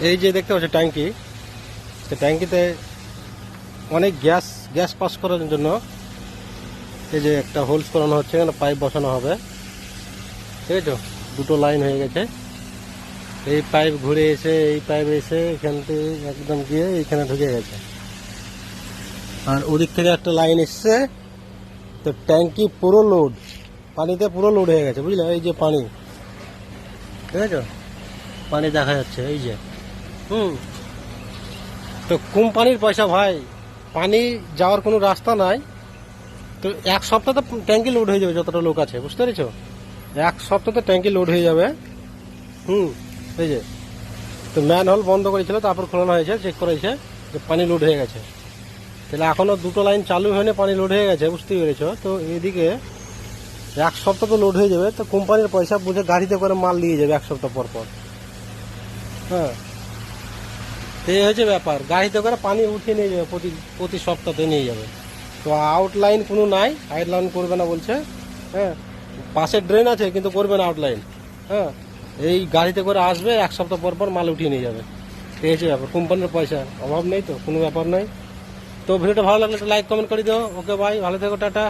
এই যে দেখতে পাচ্ছ ট্যাঙ্কি, ট্যাঙ্কিতে অনেক গ্যাস পাস করার জন্য এই যে একটা হোলস করানো হচ্ছে, এখানে পাইপ বসানো হবে। ঠিক আছে, দুটো লাইন হয়ে গেছে। এই পাইপ ঘুরে এসে এই পাইপ এসে এখান থেকে একদম গিয়ে এইখানে ঢুকে গেছে, আর ওদিক থেকে একটা লাইন এসছে। তো ট্যাঙ্কি পুরো লোড, পানিতে পুরো লোড হয়ে গেছে, বুঝলে? এই যে পানি, ঠিক আছে, পানি দেখা যাচ্ছে এই যে। তো কোম্পানির পয়সা ভাই, পানি যাওয়ার কোনো রাস্তা নাই। তো এক সপ্তাহে তো ট্যাঙ্কি লোড হয়ে যাবে, যতটা লোক আছে, বুঝতে পেরেছো? এক সপ্তাহে ট্যাঙ্কি লোড হয়ে যাবে। এই যে, তো ম্যান হোল বন্ধ করেছিল, তারপর খোলানো হয়েছে, চেক করেছে যে পানি লোড হয়ে গেছে। তাহলে এখনো দুটো লাইন চালু হয়নি, পানি লোড হয়ে গেছে, বুঝতে পেরেছো? তো এদিকে এক সপ্তাহ তো লোড হয়ে যাবে। তো কোম্পানির পয়সা বুঝে গাড়িতে করে মাল নিয়ে যাবে এক সপ্তাহ পর পর। হ্যাঁ, এই হচ্ছে ব্যাপার, গাড়িতে করে পানি উঠিয়ে নিয়ে যাবে, প্রতি সপ্তাহে নিয়ে যাবে। তো আউটলাইন কোনো নাই, আউটলাইন করবে না বলছে। হ্যাঁ, পাশে ড্রেন আছে কিন্তু করবে না আউটলাইন। হ্যাঁ, এই গাড়িতে করে আসবে, এক সপ্তাহ পর পর মাল উঠিয়ে নিয়ে যাবে। এই হচ্ছে ব্যাপার, কোম্পানির পয়সা অভাব নেই, তো কোনো ব্যাপার নেই। তো ভিডিওটা ভালো লাগলে একটা লাইক কমেন্ট করে দিও। ওকে ভাই, ভালো থেকো, টাটা।